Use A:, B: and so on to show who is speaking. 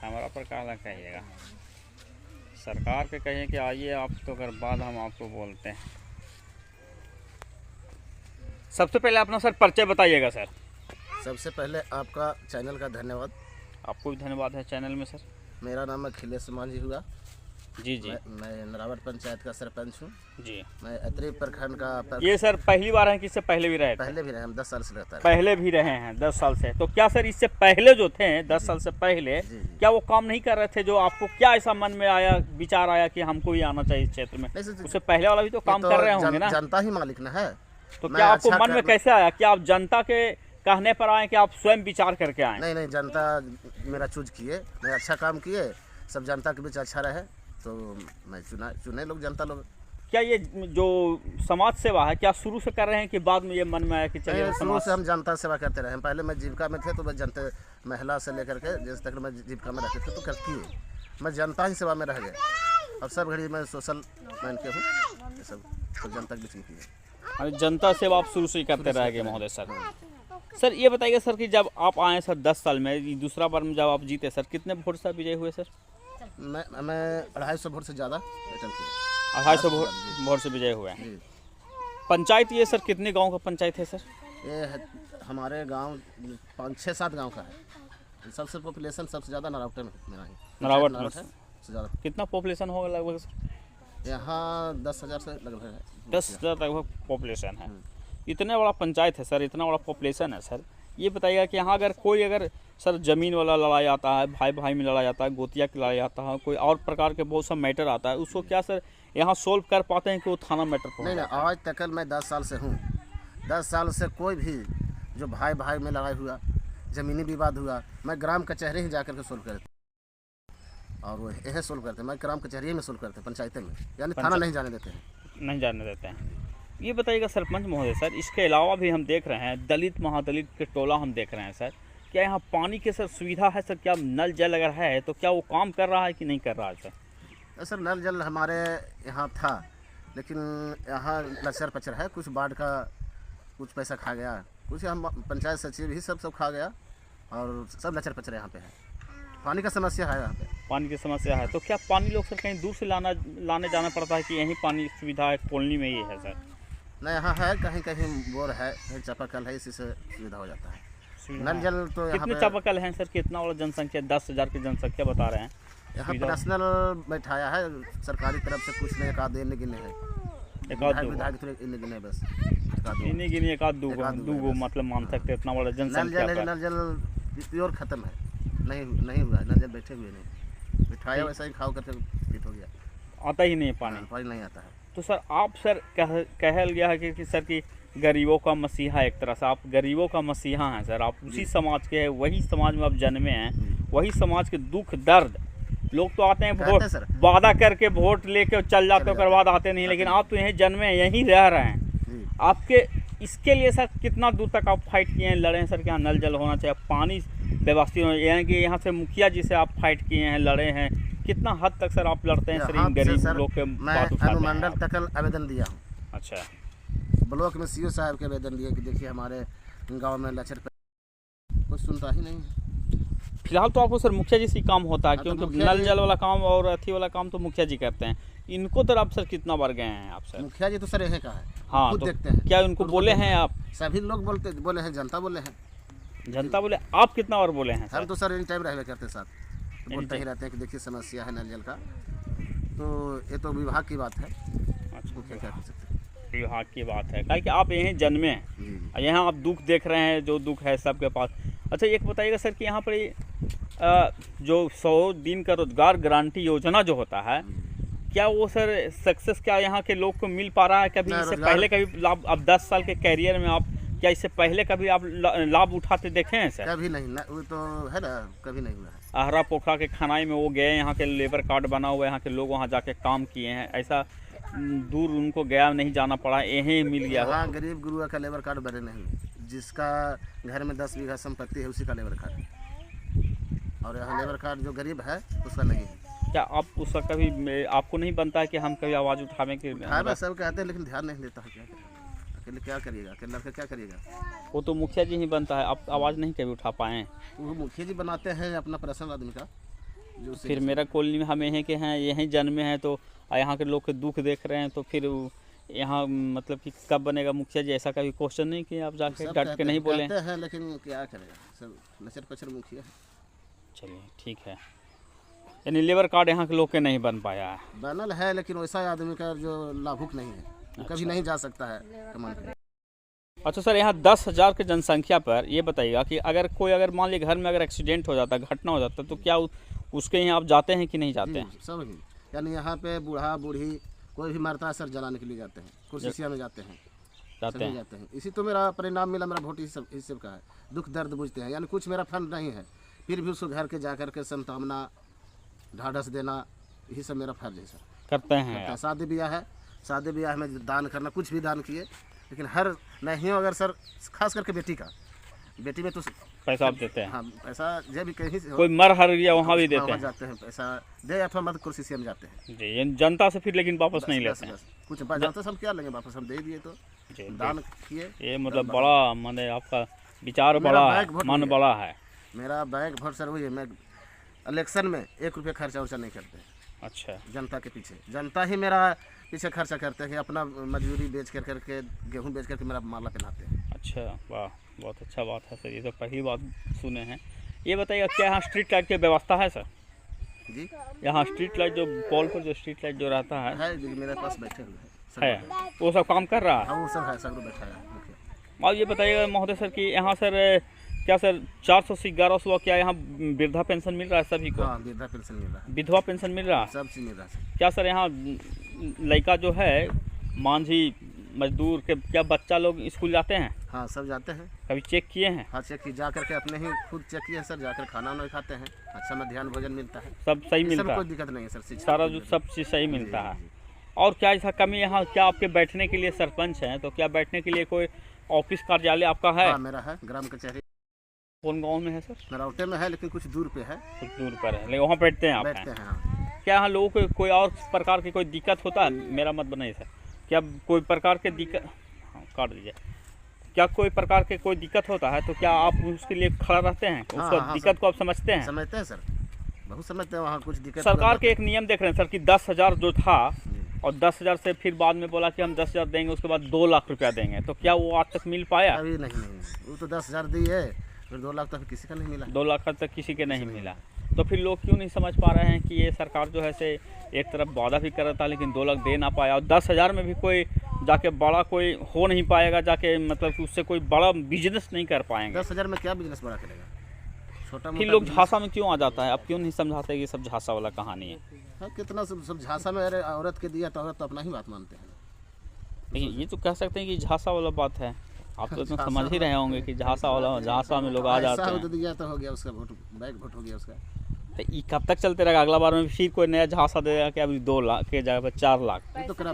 A: हमारा पर काला कहिएगा, सरकार के कहिए कि आइए आप, तो अगर बाद हम आपको बोलते हैं। सबसे पहले अपना सर परिचय बताइएगा सर।
B: सबसे पहले आपका चैनल का धन्यवाद।
A: आपको भी धन्यवाद है चैनल में सर।
B: मेरा नाम अखिलेश मांझी हुआ।
A: जी जी।
B: मैं नरावर पंचायत का सरपंच हूँ।
A: जी।
B: मैं अतरी प्रखंड का
A: ये सर पहली बार है कि इससे पहले भी रहे थे?
B: पहले भी रहे, हम 10 साल से रहता है।
A: पहले भी रहे हैं 10 साल से। तो क्या सर इससे पहले जो थे 10 साल से पहले, क्या वो काम नहीं कर रहे थे? जो आपको क्या ऐसा मन में आया, विचार आया कि हमको ही आना चाहिए इस क्षेत्र में? उससे पहले वाला भी तो काम कर रहे होंगे ना?
B: जनता ही मालिक ना है।
A: तो क्या आपको मन में कैसे आया कि आप जनता के कहने पर आए कि आप स्वयं विचार करके आए?
B: नहीं, जनता मेरा चूज किए, मैं अच्छा काम किए, सब जनता के बीच अच्छा रहे, तो मैं चुने लोग, जनता लोग।
A: क्या ये जो समाज सेवा है, क्या शुरू से कर रहे हैं कि बाद में ये मन में आया कि चलिए?
B: शुरू से हम जनता सेवा करते रहे। पहले मैं जीविका में थे, तो मैं जनता, महिला से लेकर के जिस तक मैं जीविका में रहते थे तो करती है, मैं जनता ही सेवा में रह गया। और सब घड़ी मैं सोशल मैन के हूँ, ये सब तो जनता के बीच में किए।
A: जनता सेवा आप शुरू से ही करते रह गए महोदय सर। सर ये बताइए सर कि जब आप आए सर 10 साल में, दूसरा बार में जब आप जीते सर, कितने वोट से विजय हुए सर?
B: मैं 250 वोट से ज़्यादा रिटर्न किया।
A: 250 वोट से विजय हुए हैं। पंचायत ये सर कितने गांव का पंचायत है सर?
B: ये हमारे गांव 5-6-7 गांव का है। सबसे पॉपुलेशन सबसे ज़्यादा नरावट में मेरा ही।
A: नरावट में
B: सबसे ज़्यादा।
A: कितना पॉपुलेशन होगा लगभग सर?
B: यहाँ 10,000 से लगभग है।
A: 10,000 लगभग पॉपुलेशन है। इतना बड़ा पंचायत है सर, इतना बड़ा पॉपुलेशन है सर। ये बताइएगा कि यहाँ अगर सर ज़मीन वाला लड़ाई आता है, भाई भाई में लड़ाई आता है, गोतिया की लड़ाई आता है, कोई और प्रकार के बहुत सा मैटर आता है, उसको क्या सर यहाँ सोल्व कर पाते हैं कि वो थाना मैटर पर?
B: नहीं, आज तक मैं 10 साल से हूँ। 10 साल से कोई भी जो भाई भाई में लड़ाई हुआ, ज़मीनी विवाद हुआ, मैं ग्राम कचहरी ही जाकर के सोल्व करते, और वो यही सोल्व करते। मैं ग्राम कचहरी में सोल्व करते, पंचायतें में, यानी थाना नहीं जाने देते हैं।
A: नहीं जाने देते हैं। ये बताइएगा सरपंच महोदय सर, इसके अलावा भी हम देख रहे हैं दलित महादलित के टोला हम देख रहे हैं सर। क्या यहाँ पानी की सर सुविधा है सर? क्या नल जल अगर है तो क्या वो काम कर रहा है कि नहीं कर रहा है सर?
B: सर नल जल हमारे यहाँ था, लेकिन यहाँ लचर पचर है, कुछ बाढ़ का कुछ पैसा खा गया, कुछ हम पंचायत सचिव ही सब खा गया, और सब लचर पचर यहाँ पे है। पानी का समस्या है यहाँ पे।
A: पानी की समस्या है। तो क्या पानी लोग सर कहीं दूर से लाने जाना पड़ता है कि यहीं पानी सुविधा है, कॉलोनी में ये है सर?
B: नहीं, यहाँ है, कहीं कहीं बोर है, कहीं चापाकल है, इसी से सुविधा हो जाता है। नल जल तो यहाँ
A: कितने चापाकल हैं सर? कितना वाला जनसंख्या? 10,000 की जनसंख्या बता रहे हैं।
B: यहाँ पर्सनल बैठाया है सरकारी तरफ से, कुछ नहीं, एक आध इन्हें गिने हैं, विधायक थोड़े इन्हें गिने, बस
A: इन्हें गिने एक आध दो मतलब मान सकते, इतना बड़ा जनसंख्या।
B: नल जल प्योर खत्म है, नहीं हुआ है। नल जल बैठे हुए नहीं, बिठाया वैसा ही खाओ करके फिट हो गया,
A: आता ही नहीं पानी
B: नहीं आता है।
A: तो सर आप सर कहल गया है कि सर कि गरीबों का मसीहा, एक तरह से आप गरीबों का मसीहा हैं सर। आप उसी समाज के हैं, वही समाज में आप जन्मे हैं, वही समाज के दुख दर्द। लोग तो आते हैं वोट वादा करके वोट लेके चल जाते, उसके बाद आते नहीं, लेकिन आप तो यहीं जन्मे, यहीं रह रहे हैं। आपके इसके लिए सर कितना दूर तक आप फाइट किए हैं, लड़े हैं सर कि यहाँ नल जल होना चाहिए, पानी व्यवस्थित होना, यानी कि यहाँ से मुखिया जी से आप फाइट किए हैं, लड़े हैं? कितना हद तक सर आप लड़ते हैं सर इन गरीब लोग के?
B: मैं अनुमंडल तक आवेदन दिया हूँ।
A: अच्छा।
B: ब्लॉक में सीओ साहब के आवेदन दिए कि देखिए हमारे गांव में लचर कुछ सुनता ही नहीं।
A: फिलहाल तो आपको सर मुखिया जी से काम होता है, क्योंकि नल जल वाला काम और अथी वाला काम तो मुखिया जी करते हैं। इनको तो आप सर कितना बार गए हैं आप सर?
B: मुखिया जी तो सर यही का है।
A: हाँ, तो देखते हैं। क्या उनको बोले हैं आप?
B: सभी लोग बोले हैं, जनता बोले हैं।
A: जनता बोले? आप कितना बार बोले हैं?
B: हम तो सर एनी टाइम रहने करते साथ, तो बोलते ही रहते हैं कि देखिए समस्या है नल जल का, तो ये तो विभाग की बात है।
A: अच्छा,
B: क्या कर सकते हैं,
A: विभाग की बात है, कि आप यहीं जन्मे हैं, यहाँ आप दुख देख रहे हैं, जो दुख है सबके पास। अच्छा एक बताइएगा सर कि यहाँ पर जो 100 दिन का रोजगार गारंटी योजना जो होता है, क्या वो सर सक्सेस क्या यहाँ के लोग को मिल पा रहा है? कभी इससे पहले कभी लाभ, अब 10 साल के कैरियर में आप क्या इससे पहले कभी आप लाभ उठाते देखे हैं सर?
B: कभी नहीं ना, वो तो है ना, कभी नहीं हुआ है।
A: आहरा पोखरा के खनाई में वो गए, यहाँ के लेबर कार्ड बना हुआ है, यहाँ के लोग वहाँ जाके काम किए हैं, ऐसा दूर उनको गया नहीं जाना पड़ा, यहीं मिल गया।
B: हाँ, गरीब गुरुआ का लेबर कार्ड बने नहीं, जिसका घर में 10 बीघा संपत्ति है उसी का लेबर कार्ड, और यहाँ लेबर कार्ड जो गरीब है उसका नहीं है।
A: क्या आप उसका कभी आपको नहीं बनता है कि हम कभी आवाज़ उठावें? कि
B: सब कहते हैं, लेकिन ध्यान नहीं देता है। अकेले क्या करिएगा, अकेले लड़का क्या करिएगा?
A: वो तो मुखिया जी ही बनता है, आप आवाज़ नहीं कभी उठा पाए?
B: वो मुखिया जी बनाते हैं अपना पर्सनल आदमी का, जो उसी
A: फिर
B: के-
A: मेरा कॉलोनी में हम यहीं के हैं, यहीं जन्मे हैं, तो यहाँ के लोग के दुख देख रहे हैं, तो फिर यहाँ मतलब कि कब बनेगा मुखिया जी, ऐसा कभी क्वेश्चन नहीं कि आप जाके
B: सब
A: डट के
B: कहते
A: नहीं
B: हैं,
A: बोले?
B: कहते हैं, लेकिन क्या करेगा, सब लचर पचर मुखिया है।
A: चलिए ठीक है, यानी लेबर कार्ड यहाँ के लोग के नहीं बन पाया है।
B: बनल है, लेकिन वैसा आदमी का जो लाभुक नहीं है, वो कभी नहीं जा सकता है कमान के।
A: अच्छा सर, यहाँ 10,000 की जनसंख्या पर ये बताइएगा कि अगर मान लीजिए घर में अगर एक्सीडेंट हो जाता, घटना हो जाता, तो क्या उसके यहाँ आप जाते हैं कि नहीं जाते हैं?
B: सब ही, यानी यहाँ पे बूढ़ा बूढ़ी कोई भी मरता है सर, जलाने के लिए जाते हैं, कुर्सिया में जाते हैं,
A: जाते
B: सभी
A: हैं।
B: जाते हैं। इसी तो मेरा परिणाम मिला, मेरा वोट इस सब का है। दुख दर्द बुझते हैं, यानी कुछ मेरा फंड नहीं है, फिर भी उसको घर के जा करके संतावना, ढाढ़स देना, यही सब मेरा फर्ज है सर।
A: करते हैं आप?
B: शादी ब्याह है, शादी ब्याह में दान करना, कुछ भी दान किए, लेकिन हर नहीं हो अगर सर, खास करके बेटी में तो
A: पैसा आप देते हैं?
B: हाँ, पैसा जब भी कहीं से हो,
A: कोई मर हर गया वहाँ भी
B: हाँ,
A: देते
B: वहाँ
A: हैं?
B: जाते हैं, पैसा दे अथवा मत कुर्सी में जाते हैं।
A: जी, यानी जनता से फिर लेकिन वापस नहीं
B: बस,
A: लेते हैं?
B: बस, कुछ बच जाता है, सब क्या लेंगे वापस, हम दे दिए तो
A: जी,
B: दान किए।
A: ये मतलब बड़ा माने आपका विचार
B: मेरा
A: बड़ा है,
B: बैग भर
A: मन
B: गया।
A: बड़ा है।
B: मेरा बैग भर सर वही है, मैं इलेक्शन में 1 रुपये खर्चा उर्चा नहीं करते,
A: अच्छा,
B: जनता के पीछे, जनता ही मेरा पीछे खर्चा करते हैं, अपना मजदूरी बेच कर करके, गेहूँ बेच करके मेरा माला पहनाते हैं।
A: अच्छा, वाह, बहुत अच्छा बात है सर, ये तो पहली बात सुने हैं। ये बताइएगा क्या यहाँ स्ट्रीट लाइट की व्यवस्था है सर?
B: जी
A: यहाँ स्ट्रीट लाइट जो पोल पर जो स्ट्रीट लाइट जो रहता है
B: जी, मेरे पास बैठे हुए हैं सब।
A: है, वो सब काम कर रहा है?
B: हाँ, वो सब है, सब लोग बैठा है मुखिया।
A: और ये बताइएगा महोदय सर कि यहाँ सर क्या सर 400 से 1100 क्या यहाँ वृद्धा पेंशन मिल रहा है सभी को?
B: हाँ, वृद्धा पेंशन मिल रहा है,
A: विधवा पेंशन मिल रहा है?
B: सब चीज़ मिल रहा है।
A: क्या सर यहाँ लड़का जो है मांझी मजदूर के क्या बच्चा लोग स्कूल जाते हैं?
B: हाँ, सब जाते हैं।
A: कभी चेक किए हैं?
B: हाँ, चेक की जा करके, अपने ही खुद चेक किए सर, जाकर खाना वाना खाते हैं, अच्छा मध्याह्न भोजन मिलता है,
A: सब सही
B: इस सब
A: मिलता
B: में
A: है?
B: कोई दिक्कत नहीं है सर, शिक्षा
A: सारा
B: की
A: जो
B: दिक्कत
A: सब चीज़ सही
B: नहीं।
A: मिलता
B: जी,
A: है?
B: जी, जी।
A: और क्या ऐसा कमी यहाँ क्या आपके बैठने के लिए सरपंच हैं, तो क्या बैठने के लिए कोई ऑफिस कार्यालय आपका है?
B: हाँ, मेरा है, ग्राम कचहरी
A: कौन गाँव में है सर?
B: नरौटे में है, लेकिन कुछ दूर पे है,
A: कुछ दूर पर है, लेकिन वहाँ बैठते हैं आप?
B: बैठते हैं। हाँ,
A: क्या यहाँ लोगों को कोई और प्रकार की कोई दिक्कत होता है? मेरा मत बनाइए सर, क्या कोई प्रकार के दिक्कत, हाँ काट दीजिए, क्या कोई प्रकार के कोई दिक्कत होता है तो क्या आप उसके लिए खड़ा रहते हैं?
B: हाँ,
A: उसको
B: हाँ,
A: दिक्कत को आप समझते हैं?
B: समझते हैं सर, बहुत समझते हैं, वहाँ कुछ दिक्कत।
A: सरकार के एक नियम देख रहे हैं सर कि 10,000 जो था,
B: जी।
A: और 10,000 से फिर बाद में बोला कि हम 10,000 देंगे, उसके बाद 2 लाख रुपया देंगे, तो क्या वो आज तक मिल पाया?
B: अभी नहीं, वो तो 10,000 दी है, फिर 2 लाख तो अभी किसी का नहीं मिला।
A: 2 लाख तक किसी के नहीं मिला, तो फिर लोग क्यों नहीं समझ पा रहे हैं कि ये सरकार जो है से एक तरफ वादा भी कर रहा था लेकिन 2 लाख दे ना पाया, और 10,000 में भी कोई जाके बड़ा कोई हो नहीं पाएगा, जाके मतलब कि उससे कोई बड़ा बिजनेस नहीं कर पाएंगे।
B: 10,000 में क्या बिजनेस बड़ा करेगा, छोटा
A: फिर
B: मोटा
A: लोग
B: बिजनेस।
A: झांसा में क्यों आ जाता है? अब क्यों नहीं समझाते कि सब झांसा वाला कहानी है?
B: हाँ, कितना सब झांसा में, अरे औरत के दिया तो औरत तो अपना ही बात मानते हैं।
A: लेकिन ये तो कह सकते हैं कि झांसा वाला बात है, आप तो
B: झांसा
A: समझ ही रहे होंगे कि झांसा वाला, झांसा में लोग आ जाते
B: ऐसा
A: हैं।
B: हो दिया तो हो गया उसका वोट, बैक वोट हो गया उसका।
A: तो ये कब तक चलते रहेगा? अगला बार में फिर कोई नया झांसा देगा कि अभी 2 लाख के जगह पर 4 लाख?
B: ये तो करा